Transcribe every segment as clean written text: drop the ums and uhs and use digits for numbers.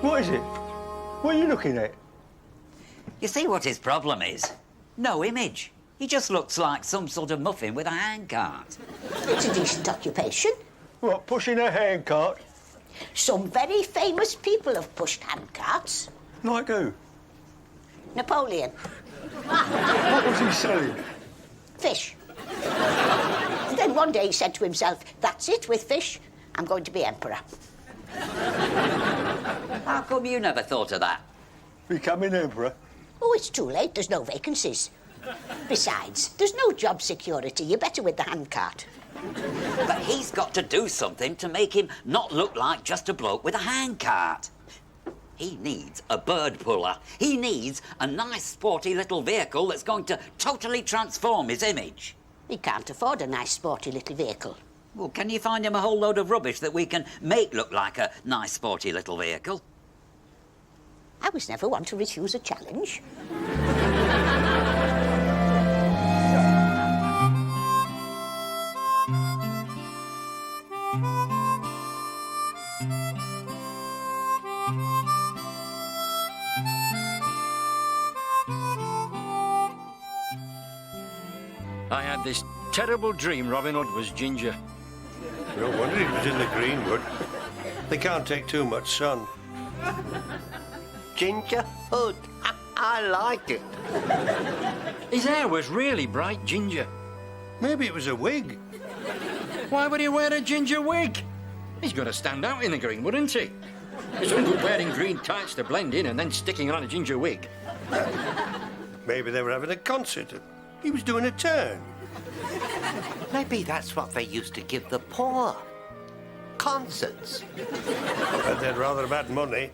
What is it? What are you looking at? You see what his problem is? No image. He just looks like some sort of muffin with a handcart. It's a decent occupation. What, pushing a handcart? Some very famous people have pushed handcarts. Like who? Napoleon. What was he selling? Fish. And then one day he said to himself, that's it with fish, I'm going to be emperor. How come you never thought of that? Becoming emperor? Oh, it's too late, there's no vacancies. Besides, there's no job security, you're better with the handcart. But he's got to do something to make him not look like just a bloke with a handcart. He needs a bird puller. He needs a nice, sporty little vehicle that's going to totally transform his image. He can't afford a nice, sporty little vehicle. Well, can you find him a whole load of rubbish that we can make look like a nice, sporty little vehicle? I was never one to refuse a challenge. I had this terrible dream Robin Hood was ginger. No wonder he was in the greenwood. They can't take too much sun. Ginger Hood. I like it. His hair was really bright ginger. Maybe it was a wig. Why would he wear a ginger wig? He's got to stand out in the greenwood, isn't he? It's no good wearing green tights to blend in and then sticking on a ginger wig. Maybe they were having a concert. He was doing a turn. Maybe that's what they used to give the poor. Concerts. But they'd rather have had money.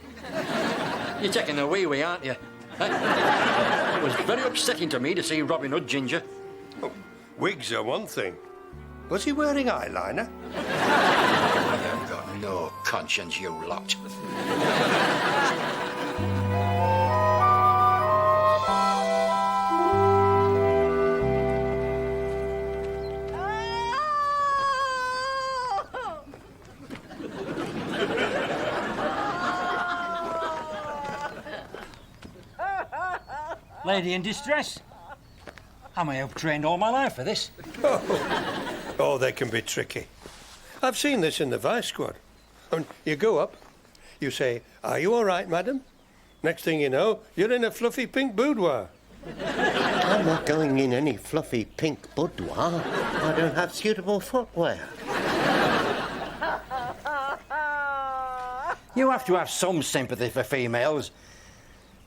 You're taking the wee-wee, aren't you? It was very upsetting to me to see Robin Hood ginger. Oh, wigs are one thing. Was he wearing eyeliner? You've got no conscience, you lot. Lady in distress. I may have trained all my life for this. Oh, they can be tricky. I've seen this in the Vice Squad. And you go up, you say, "Are you all right, madam?" Next thing you know, you're in a fluffy pink boudoir. I'm not going in any fluffy pink boudoir. I don't have suitable footwear. You have to have some sympathy for females,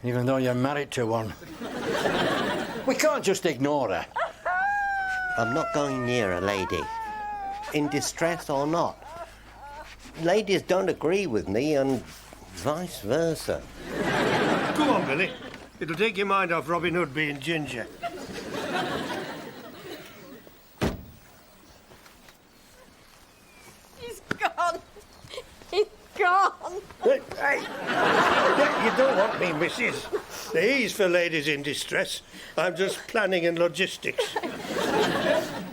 even though you're married to one. We can't just ignore her. I'm not going near a lady, in distress or not. Ladies don't agree with me and vice versa. Go on, Billy. It'll take your mind off Robin Hood being ginger. He's gone. He's gone. Hey, you don't want me, missus. The E's for ladies in distress. I'm just planning and logistics.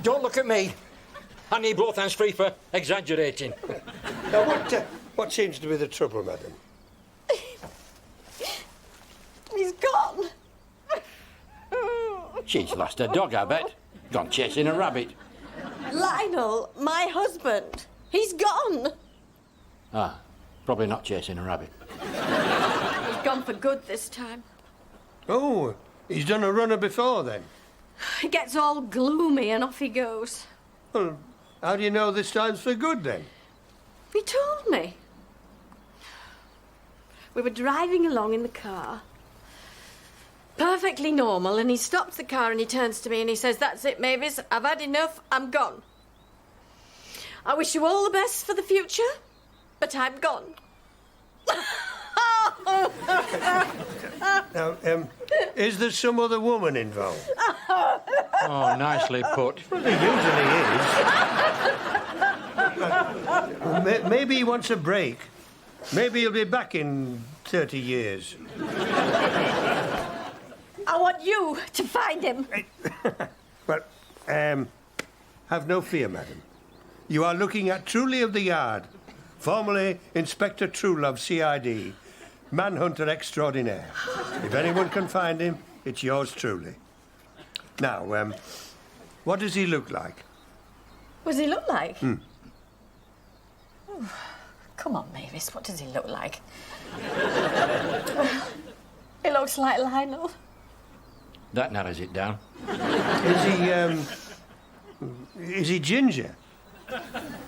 Don't look at me. I need both hands free for exaggerating. Now, what seems to be the trouble, madam? He's gone. She's lost her dog, I bet. Gone chasing a rabbit. Lionel, my husband. He's gone. Ah, probably not chasing a rabbit. He's gone for good this time. Oh, he's done a runner before, then? He gets all gloomy and off he goes. Well, how do you know this time's for good, then? He told me. We were driving along in the car. Perfectly normal, and he stops the car and he turns to me and he says, "That's it, Mavis, I've had enough, I'm gone. I wish you all the best for the future, but I'm gone." Now, is there some other woman involved? Oh, nicely put. Well, there usually is. Maybe he wants a break. Maybe he'll be back in 30 years. I want you to find him. Well, have no fear, madam. You are looking at Truly of the Yard, formerly Inspector Truelove, CID, manhunter extraordinaire. If anyone can find him, it's yours truly. Now, what does he look like? What does he look like? Oh, come on, Mavis, what does he look like? Well, he looks like Lionel. That narrows it down. Is he ginger?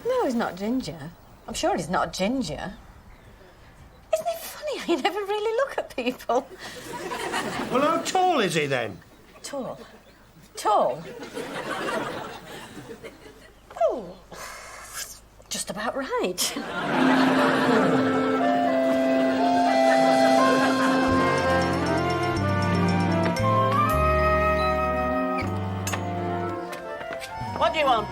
No, he's not ginger. I'm sure he's not ginger. Isn't it funny how you never really look at people? Well, how tall is he then? Tall. Tall? Oh, just about right. What do you want?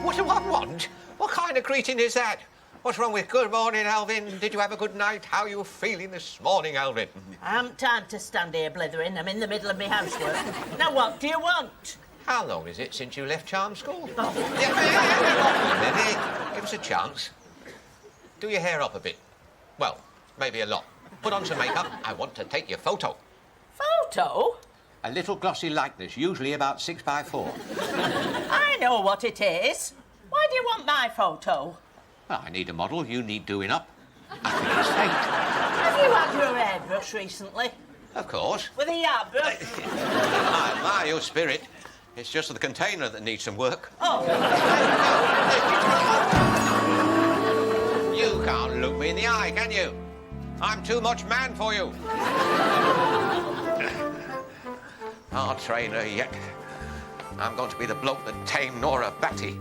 What do I want? What kind of greeting is that? What's wrong with good morning, Alvin? Did you have a good night? How are you feeling this morning, Alvin? I haven't time to stand here blithering. I'm in the middle of my housework. Now, what do you want? How long is it since you left Charm School? Oh. Yeah, give us a chance. Do your hair up a bit. Well, maybe a lot. Put on some makeup. I want to take your photo. Photo? A little glossy likeness, usually about 6x4. I know what it is. Why do you want my photo? Well, I need a model. You need doing up. I think it's fate. Have you had your hairbrush recently? Of course. With a yard brush? My, your spirit. It's just the container that needs some work. Oh. You can't look me in the eye, can you? I'm too much man for you. Our trainer yet. I'm going to be the bloke that tamed Nora Batty.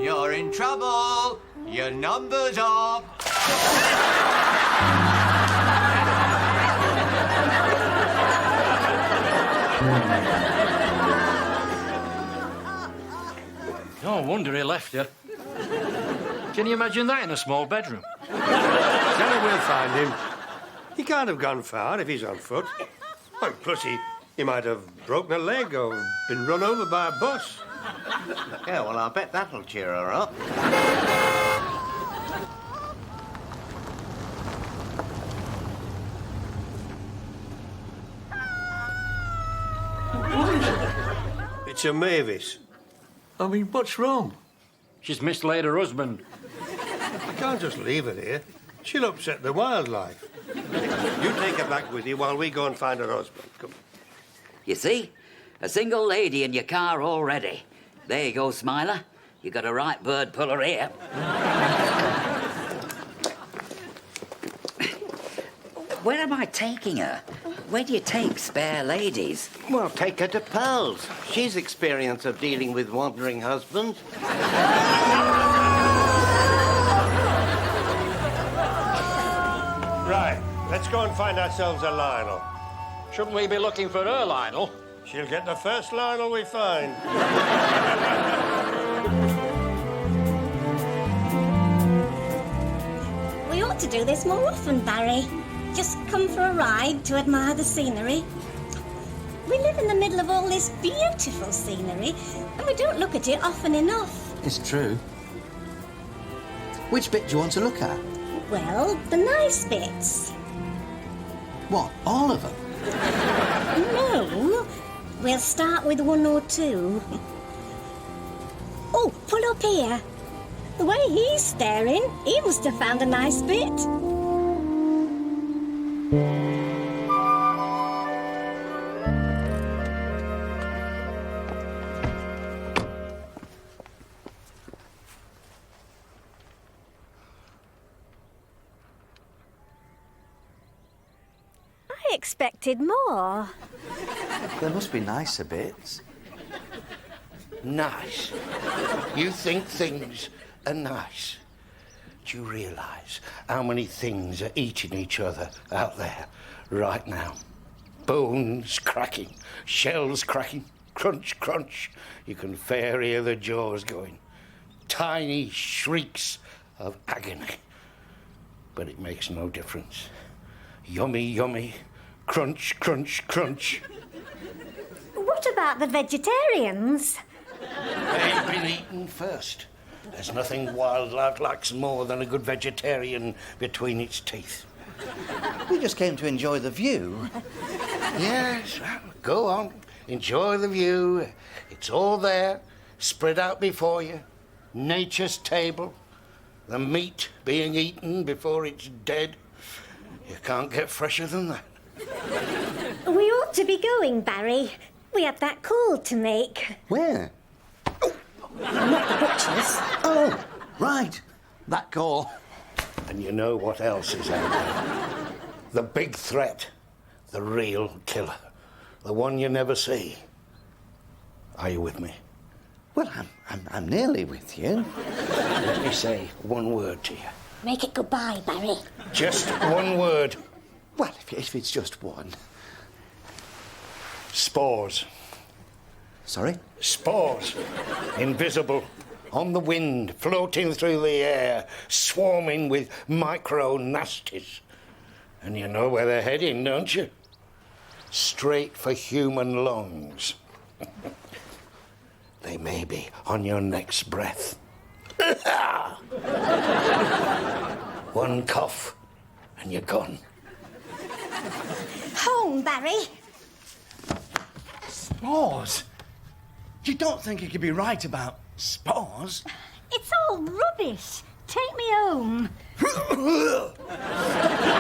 You're in trouble. Your number's up. No wonder he left you. Can you imagine that in a small bedroom? Then we'll find him. He can't have gone far if he's on foot. Well, plus he might have broken a leg or been run over by a bus. Yeah, well, I bet that'll cheer her up. It's a Mavis. I mean, what's wrong? She's mislaid her husband. You can't just leave her here. She'll upset the wildlife. You take her back with you while we go and find her husband. Come on. You see? A single lady in your car already. There you go, Smiler. You got a right bird puller here. Where am I taking her? Where do you take spare ladies? Well, take her to Pearl's. She's experienced of dealing with wandering husbands. Right, let's go and find ourselves a Lionel. Shouldn't we be looking for her, Lionel? She'll get the first Lionel we find. We ought to do this more often, Barry. Just come for a ride to admire the scenery. We live in the middle of all this beautiful scenery, and we don't look at it often enough. It's true. Which bit do you want to look at? Well, the nice bits. What, all of them? No, we'll start with one or two. Oh, pull up here. The way he's staring, he must have found a nice bit. I expected more. There must be nicer bits. Nice. You think things are nice. Do you realise how many things are eating each other out there right now? Bones cracking, shells cracking, crunch, crunch. You can fair hear the jaws going. Tiny shrieks of agony. But it makes no difference. Yummy, yummy, crunch, crunch, crunch. What about the vegetarians? They've been eaten first. There's nothing wildlife likes more than a good vegetarian between its teeth. We just came to enjoy the view. Yes, well, go on. Enjoy the view. It's all there, spread out before you. Nature's table. The meat being eaten before it's dead. You can't get fresher than that. We ought to be going, Barry. We have that call to make. Where? Not the butcher's. Oh, right. That call. And you know what else is out there? The big threat. The real killer. The one you never see. Are you with me? Well, I'm nearly with you. Let me say one word to you. Make it goodbye, Barry. Just one word. Well, if it's just one. Spores. Sorry? Spores. Invisible. On the wind, floating through the air, swarming with micro-nasties. And you know where they're heading, don't you? Straight for human lungs. They may be on your next breath. One cough, and you're gone. Home, Barry. Spores? You don't think you could be right about spores? It's all rubbish. Take me home.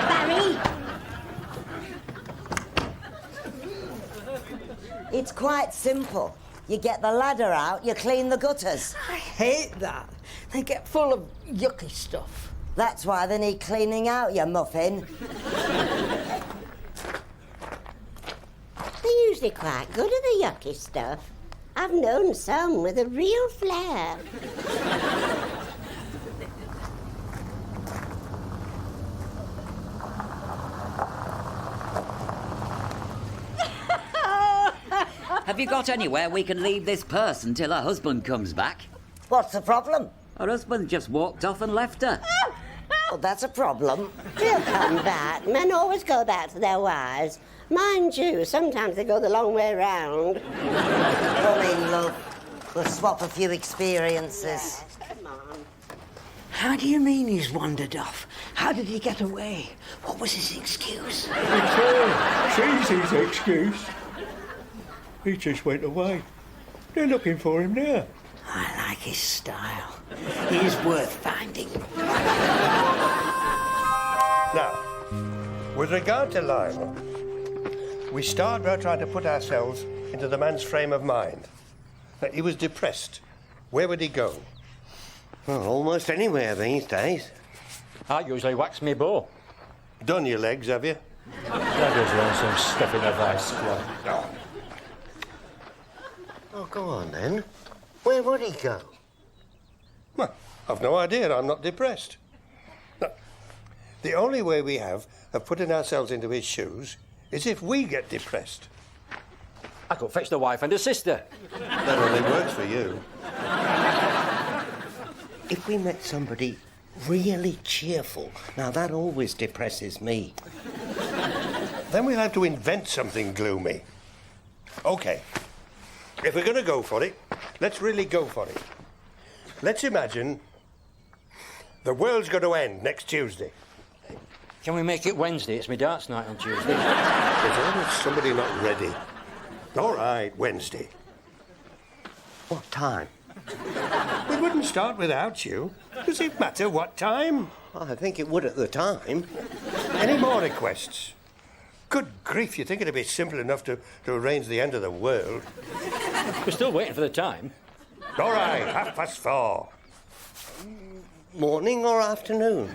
Barry. It's quite simple. You get the ladder out, you clean the gutters. I hate that. They get full of yucky stuff. That's why they need cleaning out, you muffin. They're usually quite good at the yucky stuff. I've known some with a real flair. Have you got anywhere we can leave this purse until her husband comes back? What's the problem? Her husband just walked off and left her. Oh, that's a problem. He'll come back. Men always go back to their wives. Mind you, sometimes they go the long way round. Come in, love. We'll swap a few experiences. Come on. How do you mean he's wandered off? How did he get away? What was his excuse? She's his excuse. He just went away. They're looking for him now. I like his style. He's worth finding. Now, with regard to Lionel, we start by trying to put ourselves into the man's frame of mind. Now, he was depressed. Where would he go? Well, almost anywhere these days. I usually wax me bow. Done your legs, have you? That does learn some stuff in a vice squad. Oh, go on then. Where would he go? Well, I've no idea. I'm not depressed. No. The only way we have of putting ourselves into his shoes is if we get depressed. I could fetch the wife and the sister. That only works for you. If we met somebody really cheerful, now that always depresses me. Then we'll have to invent something gloomy. OK. If we're going to go for it, let's really go for it. Let's imagine the world's going to end next Tuesday. Can we make it Wednesday? It's my darts night on Tuesday. There's always somebody not ready. All right, Wednesday. What time? We wouldn't start without you. Does it matter what time? I think it would at the time. Any more requests? Good grief, you think it'd be simple enough to arrange the end of the world. We're still waiting for the time. All right, 4:30. Morning or afternoon?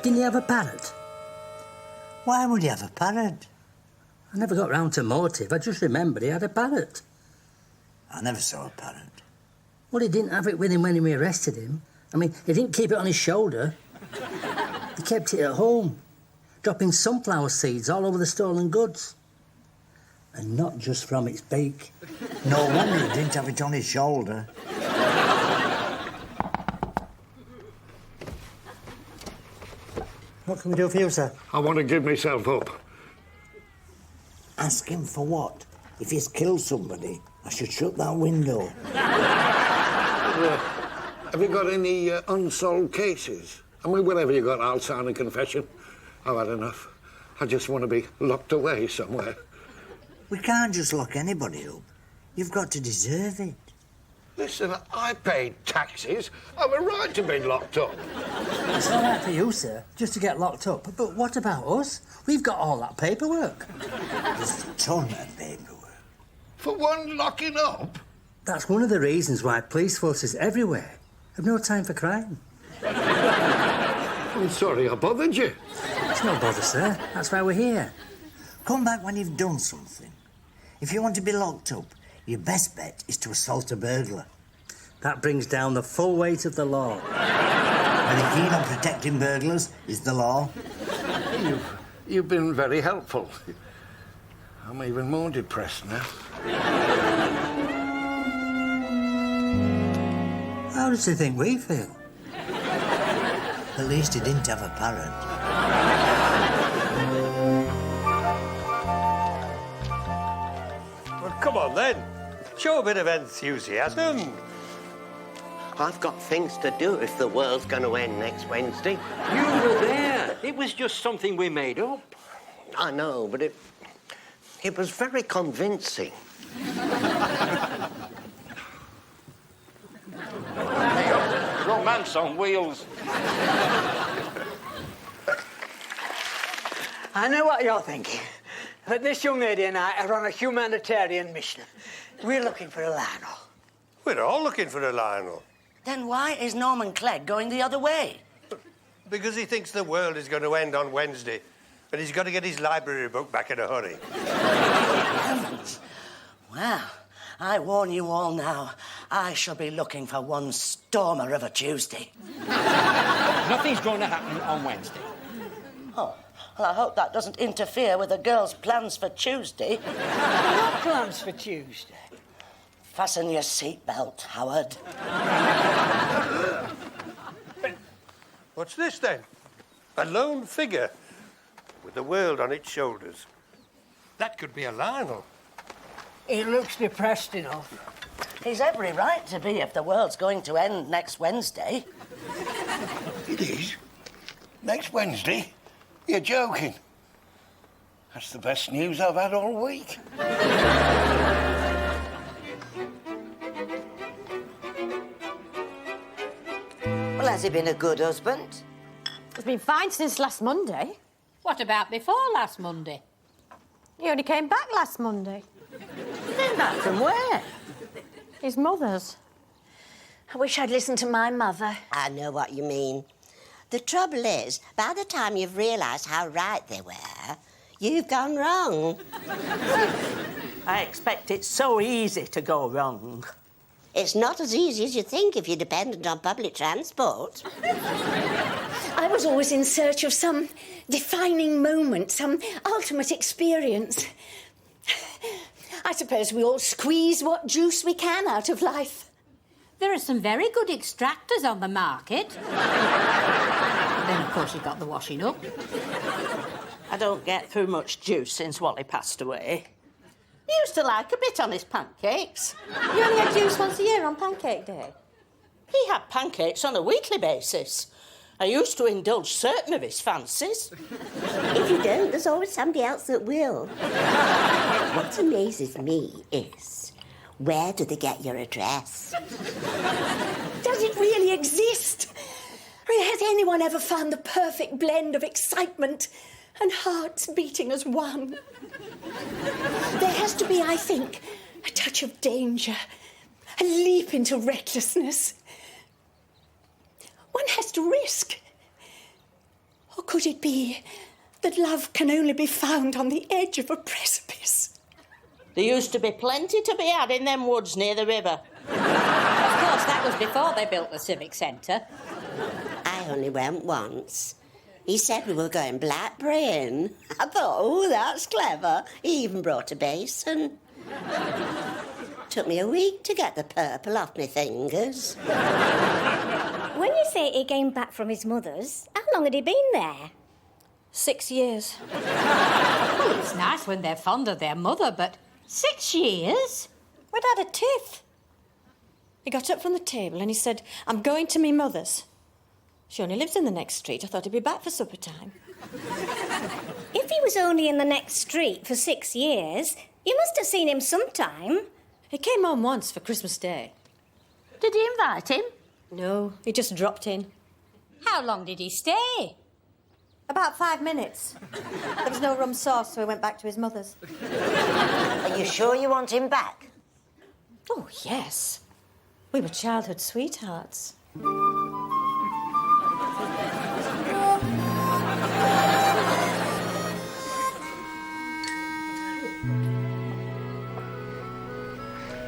Didn't he have a parrot? Why would he have a parrot? I never got round to motive. I just remembered he had a parrot. I never saw a parrot. Well, he didn't have it with him when we arrested him. I mean, he didn't keep it on his shoulder. He kept it at home, dropping sunflower seeds all over the stolen goods. And not just from its beak. No wonder he didn't have it on his shoulder. What can we do for you, sir? I want to give myself up. Ask him for what? If he's killed somebody, I should shut that window. Have you got any unsolved cases? I mean, whenever you got, I'll sign a confession. I've had enough. I just want to be locked away somewhere. We can't just lock anybody up. You've got to deserve it. Listen, I paid taxes. I've a right to be locked up. It's all right for you, sir, just to get locked up. But what about us? We've got all that paperwork. There's a ton of paperwork. For one locking up? That's one of the reasons why police forces everywhere have no time for crime. I'm sorry I bothered you. It's no bother, sir. That's why we're here. Come back when you've done something. If you want to be locked up, your best bet is to assault a burglar. That brings down the full weight of the law. And the key on protecting burglars is the law. You've been very helpful. I'm even more depressed now. How does he think we feel? At least he didn't have a parrot. Well, come on then. Show a bit of enthusiasm. I've got things to do if the world's going to end next Wednesday. You were there. It was just something we made up. I know, but it was very convincing. Romance on wheels. I know what you're thinking. But this young lady and I are on a humanitarian mission. We're looking for a Lionel. We're all looking for a Lionel. Then why is Norman Clegg going the other way? Because he thinks the world is going to end on Wednesday, and he's got to get his library book back in a hurry. Heavens. Well, I warn you all now, I shall be looking for one stormer of a Tuesday. Nothing's going to happen on Wednesday. Oh, well, I hope that doesn't interfere with the girls' plans for Tuesday. What plans for Tuesday? Fasten your seatbelt, Howard. What's this, then? A lone figure with the world on its shoulders. That could be a Lionel. He looks depressed enough. He's every right to be if the world's going to end next Wednesday. It is? Next Wednesday? You're joking. That's the best news I've had all week. Well, has he been a good husband? He's been fine since last Monday. What about before last Monday? He only came back last Monday. Came back from where? His mother's. I wish I'd listened to my mother. I know what you mean. The trouble is, by the time you've realised how right they were, you've gone wrong. I expect it's so easy to go wrong. It's not as easy as you think if you're dependent on public transport. I was always in search of some defining moment, some ultimate experience. I suppose we all squeeze what juice we can out of life. There are some very good extractors on the market. Then, of course, you've got the washing up. I don't get through much juice since Wally passed away. He used to like a bit on his pancakes. You only had juice once a year on Pancake Day? He had pancakes on a weekly basis. I used to indulge certain of his fancies. If you don't, there's always somebody else that will. What amazes me is, where do they get your address? Does it really exist? I mean, has anyone ever found the perfect blend of excitement and hearts beating as one? There has to be, I think, a touch of danger, a leap into recklessness. One has to risk. Or could it be that love can only be found on the edge of a precipice? There used to be plenty to be had in them woods near the river. Of course, that was before they built the Civic Centre. I only went once. He said we were going blackberrying. I thought, oh, that's clever. He even brought a basin. Took me a week to get the purple off my fingers. When you say he came back from his mother's, how long had he been there? 6 years. Well, It's nice when they're fond of their mother, but 6 years? We'd had a tiff. He got up from the table and he said, I'm going to me mother's. She only lives in the next street. I thought he'd be back for supper time. If he was only in the next street for 6 years, you must have seen him sometime. He came home once for Christmas Day. Did he invite him? No, he just dropped in. How long did he stay? About 5 minutes. There was no rum sauce, so he went back to his mother's. Are you sure you want him back? Oh, yes. We were childhood sweethearts.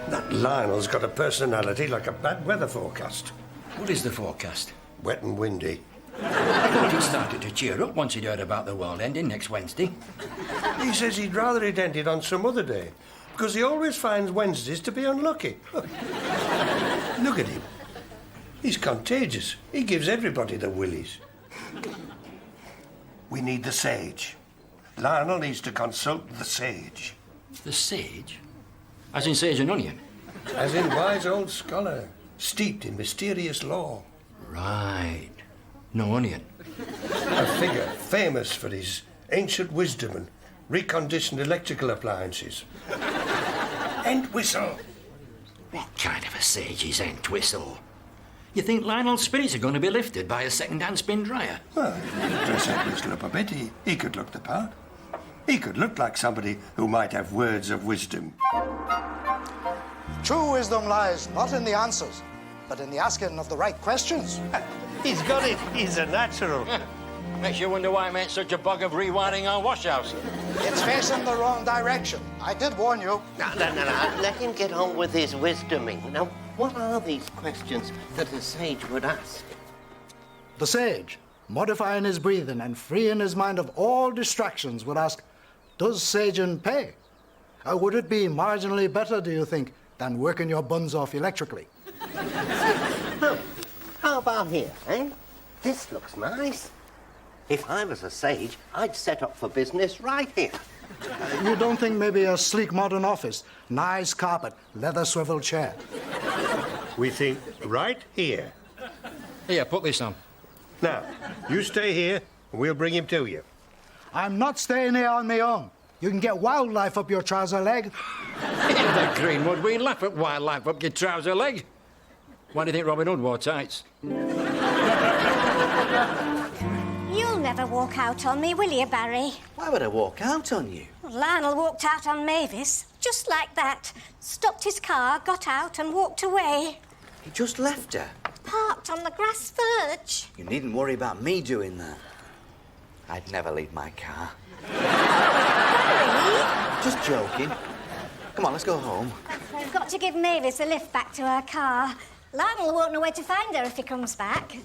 That Lionel's got a personality like a bad weather forecast. What is the forecast? Wet and windy. I thought he'd started to cheer up once he'd heard about the world ending next Wednesday. He says he'd rather it ended on some other day, because he always finds Wednesdays to be unlucky. Look at him. He's contagious. He gives everybody the willies. We need the sage. Lionel needs to consult the sage. The sage? As in sage and onion? As in wise old scholar, steeped in mysterious lore. Right. No onion. A figure famous for his ancient wisdom and reconditioned electrical appliances. Entwistle. What kind of a sage is Entwistle? You think Lionel's spirits are going to be lifted by a second-hand spin dryer? Well, if he could dress Entwistle up a bit, he could look the part. He could look like somebody who might have words of wisdom. True wisdom lies not in the answers, but in the asking of the right questions. He's got it. He's a natural. Makes you wonder why I made such a bug of rewiring our wash house. It's facing the wrong direction. I did warn you. No. Let him get on with his wisdoming. Now, what are these questions that a sage would ask? The sage, modifying his breathing and freeing his mind of all distractions, would ask, does saging pay? Or would it be marginally better, do you think, than working your buns off electrically? Look, how about here, eh? This looks nice. If I was a sage, I'd set up for business right here. You don't think maybe a sleek modern office, nice carpet, leather swivel chair? We think right here. Here, put this on. Now, you stay here, and we'll bring him to you. I'm not staying here on my own. You can get wildlife up your trouser leg. In the Greenwood, we laugh at wildlife up your trouser leg. Why do you think Robin Hood wore tights? You'll never walk out on me, will you, Barry? Why would I walk out on you? Lionel walked out on Mavis, just like that. Stopped his car, got out and walked away. He just left her. Parked on the grass verge. You needn't worry about me doing that. I'd never leave my car. Barry? Just joking. Come on, let's go home. We've got to give Mavis a lift back to her car. Lionel won't know where to find her if he comes back.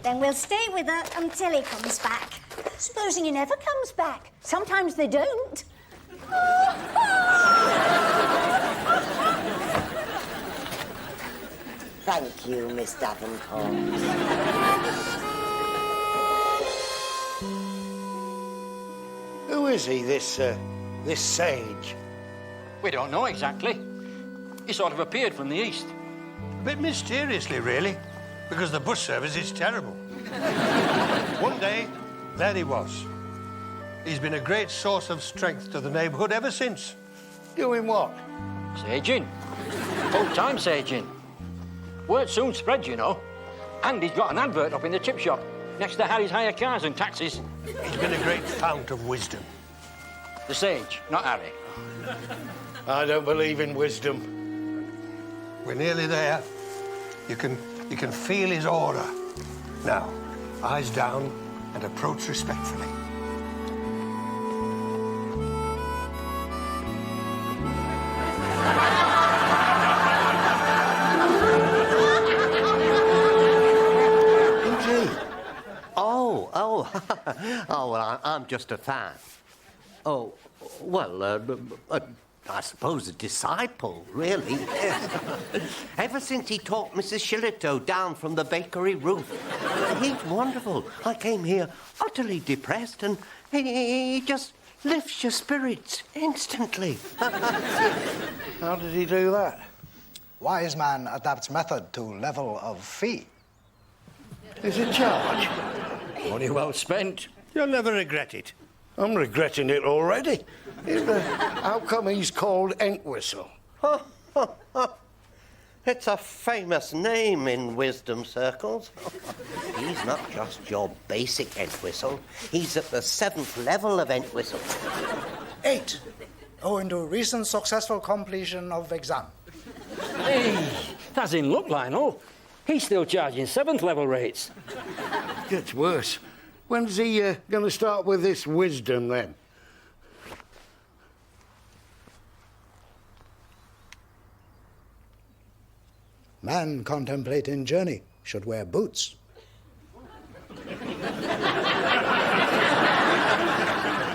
Then we'll stay with her until he comes back. Supposing he never comes back. Sometimes they don't. Thank you, Miss Davenport. Who is he, this sage? We don't know exactly. He sort of appeared from the east. A bit mysteriously, really, because the bus service is terrible. One day, there he was. He's been a great source of strength to the neighbourhood ever since. Doing what? Saging. Full-time saging. Word soon spread, you know. And he's got an advert up in the chip shop next to Harry's Hire Cars and Taxis. He's been a great fount of wisdom. The sage, not Harry. I don't believe in wisdom. We're nearly there. You can feel his aura. Now, eyes down and approach respectfully. Oh, well, I'm just a fan. Oh, well, I suppose a disciple, really. Ever since he talked Mrs. Shillito down from the bakery roof. He's wonderful. I came here utterly depressed, and he just lifts your spirits instantly. How did he do that? Wise man adapts method to level of fee. Is it charge? Money well spent. You'll never regret it. I'm regretting it already. How come he's called Entwistle? It's a famous name in wisdom circles. He's not just your basic Entwistle. He's at the 7th level of Entwistle. 8. Owing to recent successful completion of exam. Hey, that's in luck, Lionel. He's still charging 7th level rates. Gets worse. When's he going to start with this wisdom, then? Man contemplating journey should wear boots.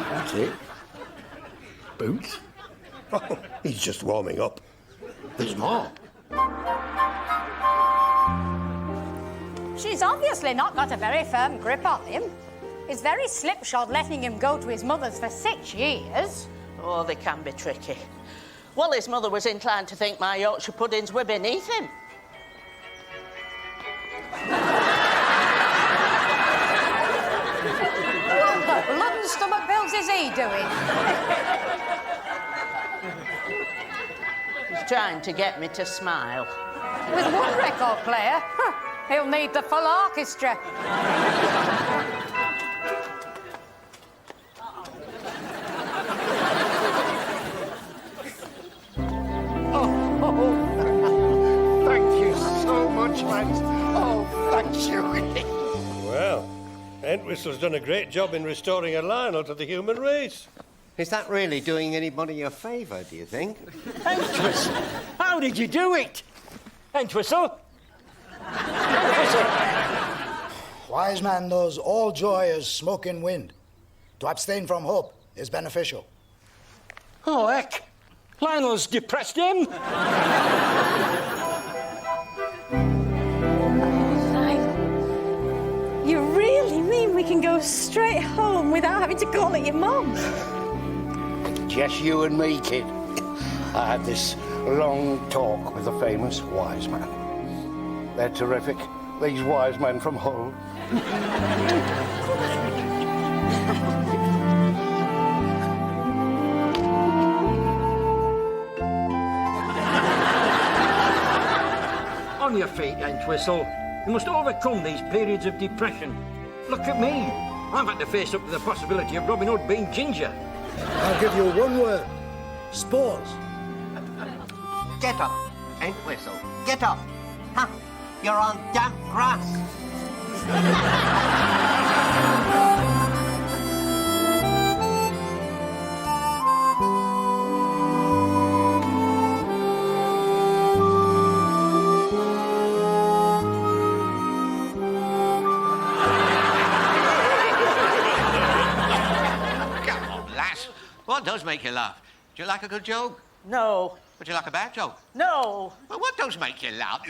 That's it. Boots? Oh, he's just warming up. There's more. She's obviously not got a very firm grip on him. It's very slipshod letting him go to his mother's for 6 years. Oh, they can be tricky. Well, his mother was inclined to think my Yorkshire puddings were beneath him. What blood and stomach bills is he doing? He's trying to get me to smile. With one record player? He'll need the full orchestra. Thank you so much, lads. Oh, thank you. Well, Entwistle's done a great job in restoring a Lionel to the human race. Is that really doing anybody a favour, do you think? Entwistle, how did you do it? Entwistle? Wise man knows all joy is smoke in wind. To abstain from hope is beneficial. Oh, heck. Lionel's depressed him. Lionel, you really mean we can go straight home without having to call it your mum? Just you and me, kid. I had this long talk with a famous wise man. They're terrific, these wise men from Hull. On your feet, Entwistle. You must overcome these periods of depression. Look at me. I've had to face up to the possibility of Robin Hood being ginger. I'll give you one word. Spores. Get up, Entwistle. Get up. Ha! You're on damp grass. Come on, lass. What does make you laugh? Do you like a good joke? No. Would you like a bad joke? No. Well, what does make you laugh?